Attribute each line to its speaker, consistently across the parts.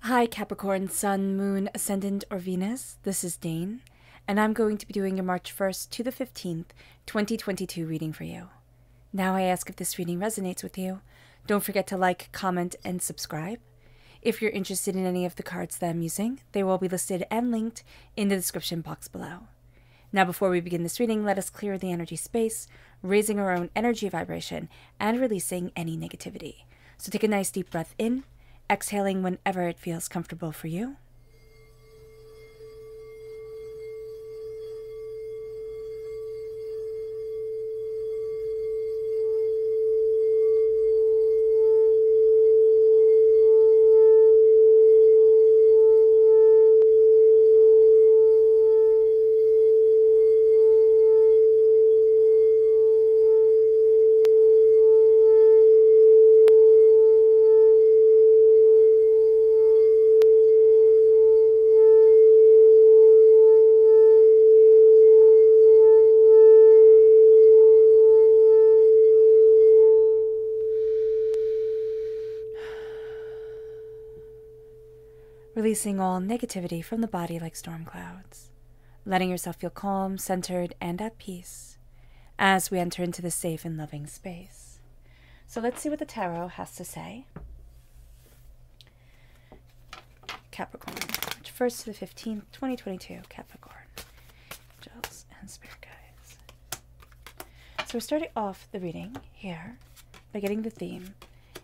Speaker 1: Hi Capricorn, Sun, Moon, Ascendant, or Venus. This is Dane, and I'm going to be doing your March 1st to the 15th, 2022 reading for you. Now I ask if this reading resonates with you. Don't forget to like, comment, and subscribe. If you're interested in any of the cards that I'm using, they will be listed and linked in the description box below. Now before we begin this reading, let us clear the energy space, raising our own energy vibration and releasing any negativity. So take a nice deep breath in, exhaling whenever it feels comfortable for you. Releasing all negativity from the body like storm clouds, letting yourself feel calm, centered, and at peace as we enter into this safe and loving space. So let's see what the tarot has to say. Capricorn, March 1st to the 15th, 2022, Capricorn, angels and spirit guides. So we're starting off the reading here by getting the theme.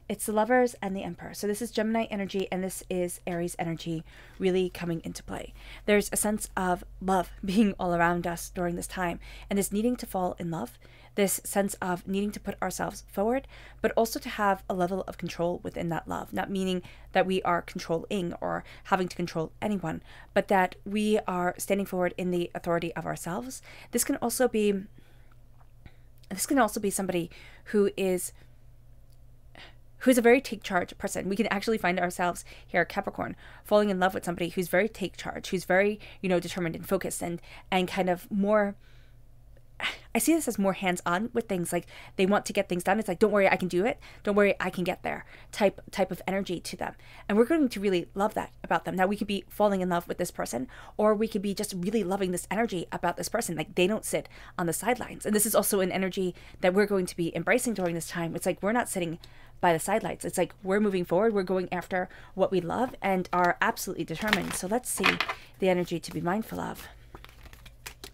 Speaker 1: It's the Lovers and the Emperor. So this is Gemini energy and this is Aries energy really coming into play. There's a sense of love being all around us during this time and this needing to fall in love, this sense of needing to put ourselves forward, but also to have a level of control within that love. Not meaning that we are controlling or having to control anyone, but that we are standing forward in the authority of ourselves. This can also be somebody who is a very take charge person. We can actually find ourselves here at Capricorn falling in love with somebody who's very take charge, who's very, determined and focused and kind of more, I see this as more hands-on with things. Like they want to get things done. It's like, don't worry, I can do it. Don't worry, I can get there type of energy to them. And we're going to really love that about them. Now we could be falling in love with this person, or we could be just really loving this energy about this person. Like they don't sit on the sidelines. And this is also an energy that we're going to be embracing during this time. It's like, we're not sitting by the sidelines. It's like we're moving forward, we're going after what we love and are absolutely determined. So let's see the energy to be mindful of.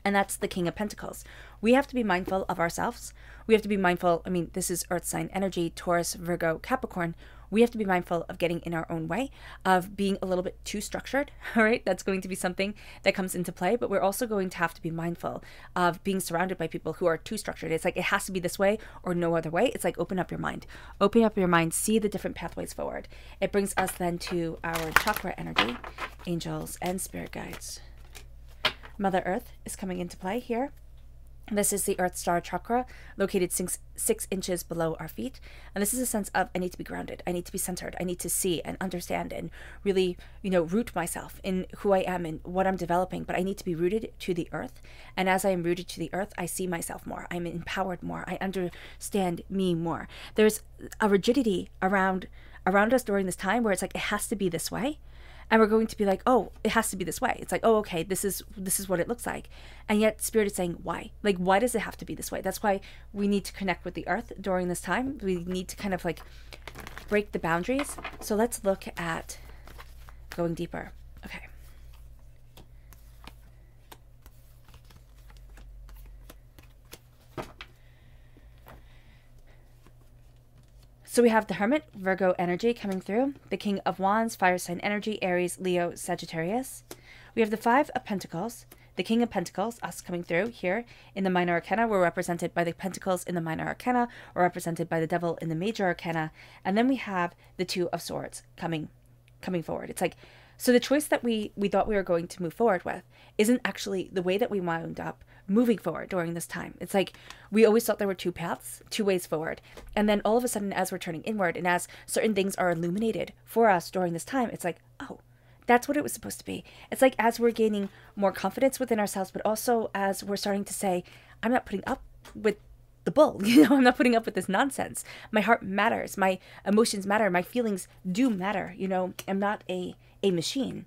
Speaker 1: And that's the King of Pentacles. We have to be mindful of ourselves. We have to be mindful, this is earth sign energy, Taurus, Virgo, Capricorn. We have to be mindful of getting in our own way, of being a little bit too structured, all right? That's going to be something that comes into play, but we're also going to have to be mindful of being surrounded by people who are too structured. It's like, it has to be this way or no other way. It's like, open up your mind. Open up your mind, see the different pathways forward. It brings us then to our chakra energy, angels and spirit guides. Mother Earth is coming into play here. This is the Earth Star Chakra, located 6 inches below our feet. And this is a sense of, I need to be grounded. I need to be centered. I need to see and understand and really, root myself in who I am and what I'm developing. But I need to be rooted to the earth. And as I am rooted to the earth, I see myself more. I'm empowered more. I understand me more. There's a rigidity around us during this time where it's like, it has to be this way. And we're going to be like, oh, it has to be this way. It's like, oh, okay, this is what it looks like. And yet Spirit is saying, why? Like, why does it have to be this way? That's why we need to connect with the earth during this time. We need to kind of like break the boundaries. So let's look at going deeper. Okay. So we have the Hermit, Virgo energy coming through. The King of Wands, fire sign energy, Aries, Leo, Sagittarius. We have the Five of Pentacles, the King of Pentacles, us coming through here in the Minor Arcana. We're represented by the Pentacles in the Minor Arcana. We're represented by the Devil in the Major Arcana. And then we have the Two of Swords coming forward. It's like, so the choice that we thought we were going to move forward with isn't actually the way that we wound up moving forward during this time. It's like we always thought there were two paths, two ways forward. And then all of a sudden, as we're turning inward and as certain things are illuminated for us during this time, it's like, oh, that's what it was supposed to be. It's like as we're gaining more confidence within ourselves, but also as we're starting to say, I'm not putting up with the bull. You know, I'm not putting up with this nonsense. My heart matters. My emotions matter. My feelings do matter. You know, I'm not a machine.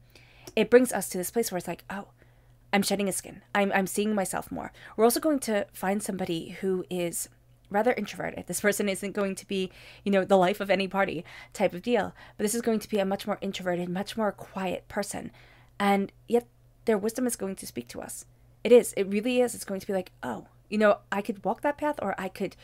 Speaker 1: It brings us to this place where it's like, oh, I'm shedding a skin. I'm seeing myself more. We're also going to find somebody who is rather introverted. This person isn't going to be, you know, the life of any party type of deal, but this is going to be a much more introverted, much more quiet person. And yet their wisdom is going to speak to us. It is. It really is. It's going to be like, oh, you know, I could walk that path, or I could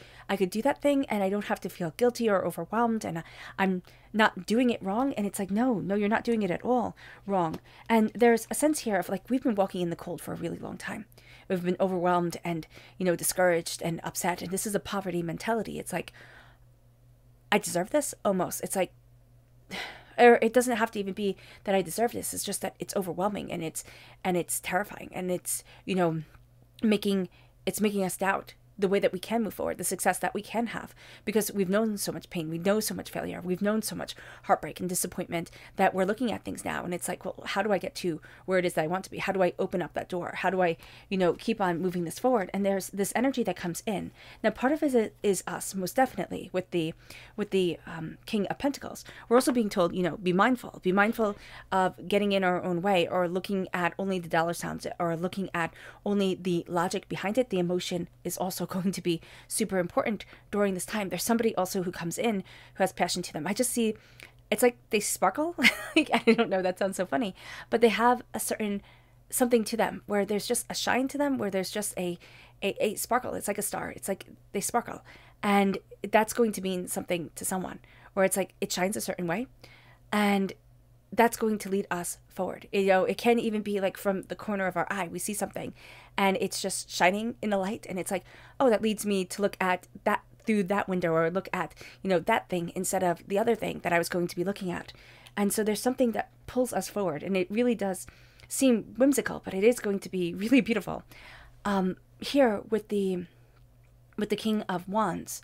Speaker 1: do that thing, and I don't have to feel guilty or overwhelmed, and I'm not doing it wrong. And it's like, no, you're not doing it at all wrong. And there's a sense here of like, we've been walking in the cold for a really long time. We've been overwhelmed and, you know, discouraged and upset. And this is a poverty mentality. It's like, I deserve this almost. It's like, or it doesn't have to even be that I deserve this. It's just that it's overwhelming, and it's terrifying, and it's, you know, making us doubt the way that we can move forward, the success that we can have, because we've known so much pain, we know so much failure, we've known so much heartbreak and disappointment, that we're looking at things now and it's like, well, how do I get to where it is that I want to be? How do I open up that door? How do I, you know, keep on moving this forward? And there's this energy that comes in. Now, part of it is us, most definitely, with the King of Pentacles. We're also being told, you know, be mindful of getting in our own way, or looking at only the dollar signs, or looking at only the logic behind it. The emotion is also going to be super important during this time. There's somebody also who comes in who has passion to them. I just see, it's like they sparkle. Like, I don't know, that sounds so funny, but they have a certain something to them where there's just a shine to them, where there's just a sparkle. It's like a star. It's like they sparkle, and that's going to mean something to someone, where it's like it shines a certain way, and that's going to lead us forward. You know, it can even be like from the corner of our eye, we see something and it's just shining in the light, and it's like, oh, that leads me to look at that through that window, or look at, you know, that thing instead of the other thing that I was going to be looking at. And so there's something that pulls us forward, and it really does seem whimsical, but it is going to be really beautiful. Here with the King of Wands,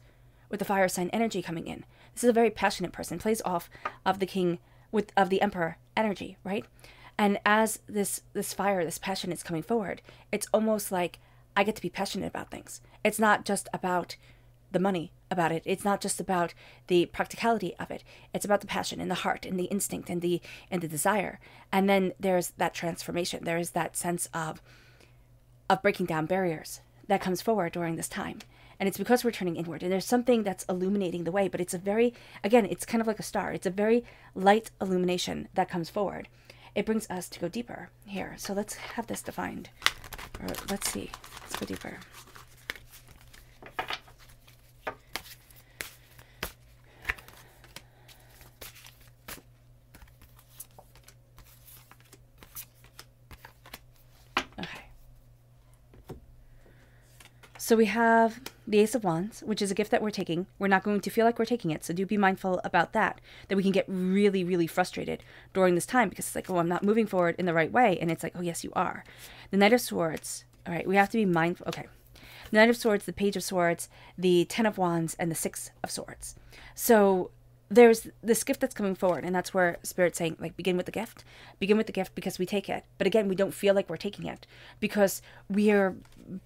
Speaker 1: with the fire sign energy coming in, this is a very passionate person, plays off of the King of the Emperor energy, right? And as this fire, this passion is coming forward, it's almost like I get to be passionate about things. It's not just about the money about it. It's not just about the practicality of it. It's about the passion and the heart and the instinct and the desire. And then there's that transformation. There is that sense of breaking down barriers that comes forward during this time. And it's because we're turning inward, and there's something that's illuminating the way, but it's a very, again, it's kind of like a star. It's a very light illumination that comes forward. It brings us to go deeper here. So let's have this defined, or let's see, let's go deeper. Okay. So we have the Ace of Wands, which is a gift that we're taking. We're not going to feel like we're taking it, so do be mindful about that we can get really, really frustrated during this time, because it's like, oh, I'm not moving forward in the right way, and it's like, oh, yes, you are. The Knight of Swords, all right, we have to be mindful. Okay, the Knight of Swords, the Page of Swords, the Ten of Wands, and the Six of Swords. So there's this gift that's coming forward, and that's where Spirit's saying, like, begin with the gift. Begin with the gift because we take it. But again, we don't feel like we're taking it because we are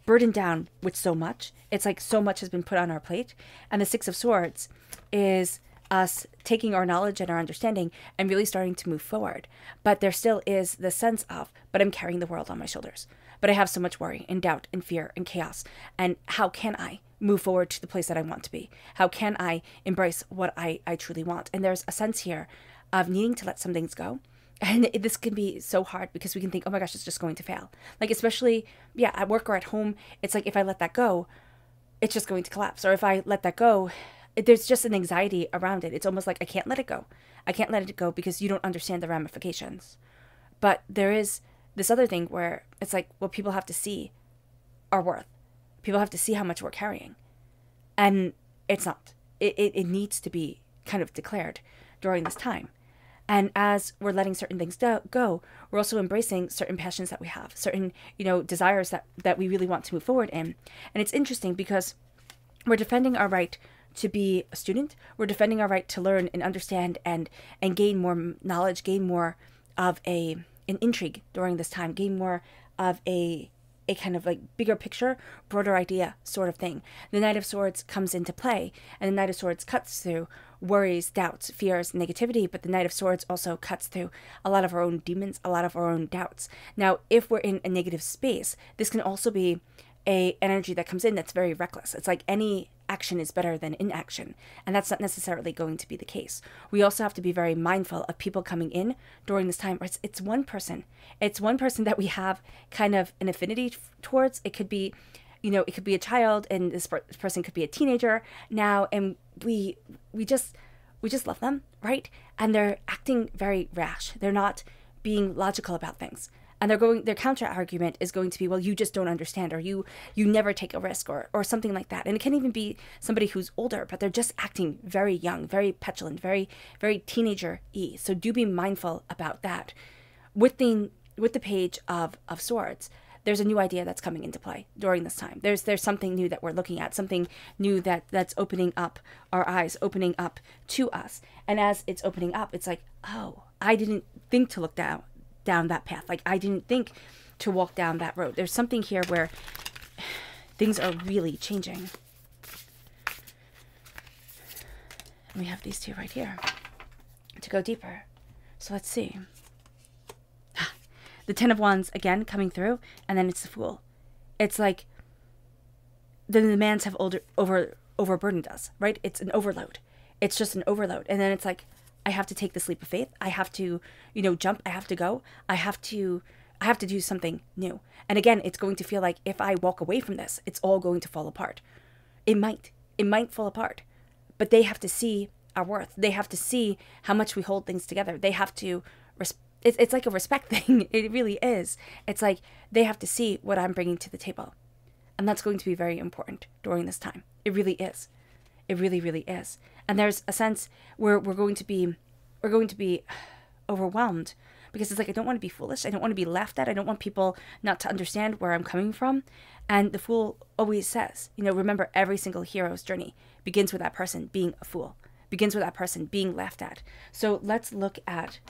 Speaker 1: burdened down with so much. It's like so much has been put on our plate. And the Six of Swords is us taking our knowledge and our understanding and really starting to move forward. But there still is the sense of, but I'm carrying the world on my shoulders. But I have so much worry and doubt and fear and chaos. And how can I move forward to the place that I want to be? How can I embrace what I truly want? And there's a sense here of needing to let some things go. And this can be so hard because we can think, oh my gosh, it's just going to fail. Like, especially, yeah, at work or at home, it's like if I let that go, it's just going to collapse. Or if I let that go, there's just an anxiety around it. It's almost like I can't let it go. I can't let it go because you don't understand the ramifications. But there is this other thing where it's like, well, people have to see our worth. People have to see how much we're carrying. And it's not. It needs to be kind of declared during this time. And as we're letting certain things go, we're also embracing certain passions that we have, certain, desires that we really want to move forward in. And it's interesting because we're defending our right to be a student. We're defending our right to learn and understand and gain more knowledge, gain more of an intrigue during this time, gain more of a a kind of like bigger picture, broader idea sort of thing. The Knight of Swords comes into play, and the Knight of Swords cuts through worries, doubts, fears, negativity, but the Knight of Swords also cuts through a lot of our own demons, a lot of our own doubts. Now, if we're in a negative space, this can also be a energy that comes in that's very reckless. It's like any action is better than inaction, and that's not necessarily going to be the case. We also have to be very mindful of people coming in during this time. It's one person. It's one person that we have kind of an affinity towards. It could be, it could be a child, and this person could be a teenager now, and we just love them, right? And they're acting very rash. They're not being logical about things. And their counter argument is going to be, well, you just don't understand, or you never take a risk, or something like that. And it can even be somebody who's older, but they're just acting very young, very petulant, very, very teenager-y. So do be mindful about that. With the Page of Swords, there's a new idea that's coming into play during this time. There's something new that we're looking at, something new that's opening up our eyes, opening up to us. And as it's opening up, it's like, oh, I didn't think to look down that path. Like, I didn't think to walk down that road. There's something here where things are really changing. And we have these two right here to go deeper. So let's see. The Ten of Wands again coming through, and then it's the Fool. It's like the demands have overburdened us, right? It's an overload. It's just an overload. And then it's like, I have to take this leap of faith. I have to, jump. I have to go. I have to do something new. And again, it's going to feel like if I walk away from this, it's all going to fall apart. It might fall apart, but they have to see our worth. They have to see how much we hold things together. They have to, it's like a respect thing. It really is. It's like they have to see what I'm bringing to the table. And that's going to be very important during this time. It really is. It really, really is. And there's a sense where we're going to be overwhelmed, because it's like, I don't want to be foolish. I don't want to be laughed at. I don't want people not to understand where I'm coming from. And the Fool always says, remember, every single hero's journey begins with that person being a fool, begins with that person being laughed at. So let's look at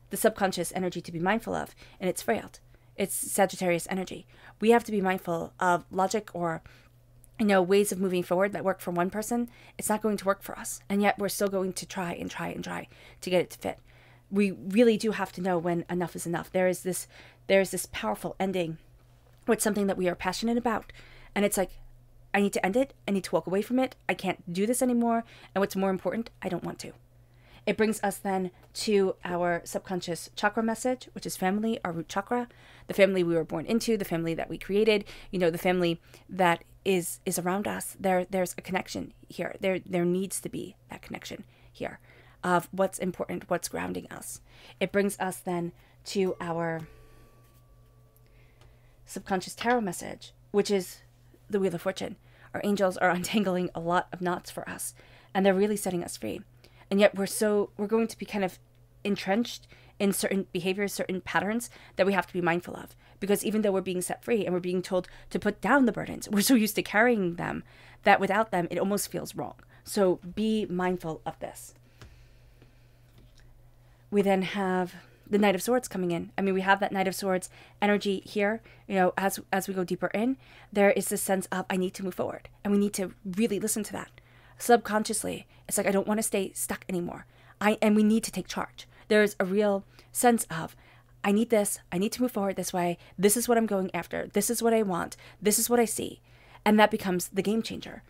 Speaker 1: the subconscious energy to be mindful of, and it's frailed. It's Sagittarius energy. We have to be mindful of logic or ways of moving forward that work for one person. It's not going to work for us. And yet we're still going to try and try and try to get it to fit. We really do have to know when enough is enough. There is this powerful ending with something that we are passionate about. And it's like, I need to end it. I need to walk away from it. I can't do this anymore. And what's more important, I don't want to. It brings us then to our subconscious chakra message, which is family, our root chakra, the family we were born into, the family that we created, the family that is around us. There's a connection here. There needs to be that connection here of what's important, what's grounding us. It brings us then to our subconscious tarot message, which is the Wheel of Fortune. Our angels are untangling a lot of knots for us, and they're really setting us free. And yet we're going to be kind of entrenched in certain behaviors, certain patterns that we have to be mindful of. Because even though we're being set free and we're being told to put down the burdens, we're so used to carrying them that without them, it almost feels wrong. So be mindful of this. We then have the Knight of Swords coming in. I mean, we have that Knight of Swords energy here. As we go deeper in, there is this sense of, I need to move forward. And we need to really listen to that. Subconsciously, it's like, I don't want to stay stuck anymore. And we need to take charge. There's a real sense of, I need this. I need to move forward this way. This is what I'm going after. This is what I want. This is what I see. And that becomes the game changer.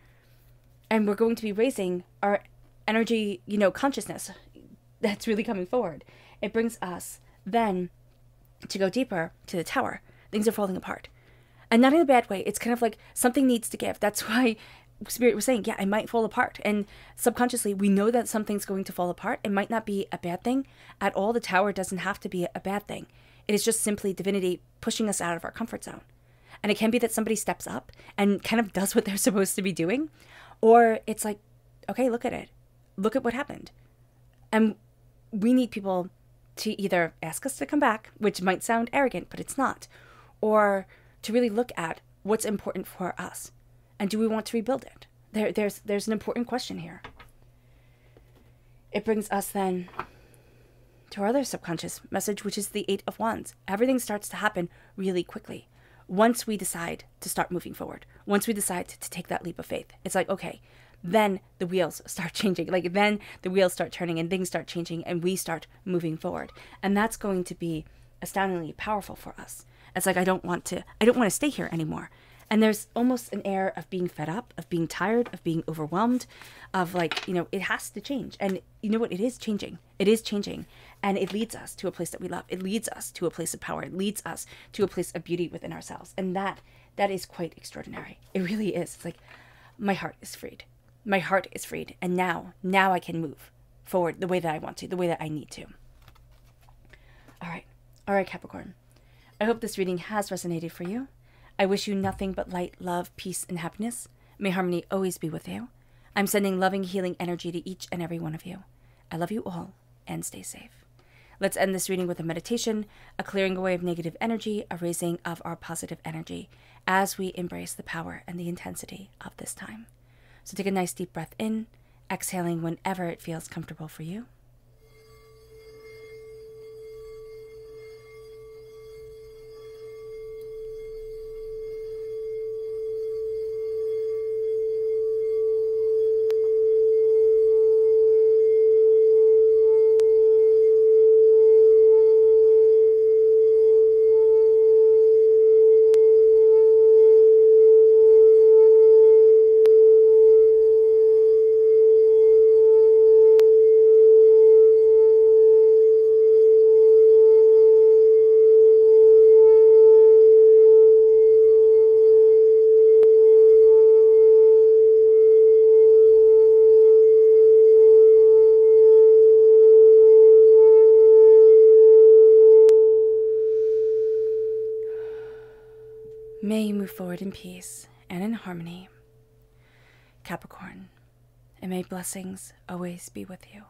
Speaker 1: And we're going to be raising our energy, consciousness that's really coming forward. It brings us then to go deeper to the Tower. Things are falling apart. And not in a bad way. It's kind of like something needs to give. That's why Spirit was saying, yeah, I might fall apart. And subconsciously, we know that something's going to fall apart. It might not be a bad thing at all. The Tower doesn't have to be a bad thing. It is just simply divinity pushing us out of our comfort zone. And it can be that somebody steps up and kind of does what they're supposed to be doing. Or it's like, okay, look at it. Look at what happened. And we need people to either ask us to come back, which might sound arrogant, but it's not. Or to really look at what's important for us. And do we want to rebuild it? There's an important question here. It brings us then to our other subconscious message, which is the Eight of Wands. Everything starts to happen really quickly. once we decide to start moving forward, once we decide to take that leap of faith, it's like, okay, then the wheels start changing. Like then the wheels start turning and things start changing and we start moving forward. And that's going to be astoundingly powerful for us. It's like, I don't want to stay here anymore. And there's almost an air of being fed up, of being tired, of being overwhelmed, of like, you know, it has to change. And you know what? It is changing. It is changing. And it leads us to a place that we love. It leads us to a place of power. It leads us to a place of beauty within ourselves. And that is quite extraordinary. It really is. It's like, my heart is freed. My heart is freed. And now I can move forward the way that I want to, the way that I need to. All right, Capricorn. I hope this reading has resonated for you. I wish you nothing but light, love, peace, and happiness. May harmony always be with you. I'm sending loving, healing energy to each and every one of you. I love you all, and stay safe. Let's end this reading with a meditation, a clearing away of negative energy, a raising of our positive energy as we embrace the power and the intensity of this time. So take a nice deep breath in, exhaling whenever it feels comfortable for you. May you move forward in peace and in harmony, Capricorn, and may blessings always be with you.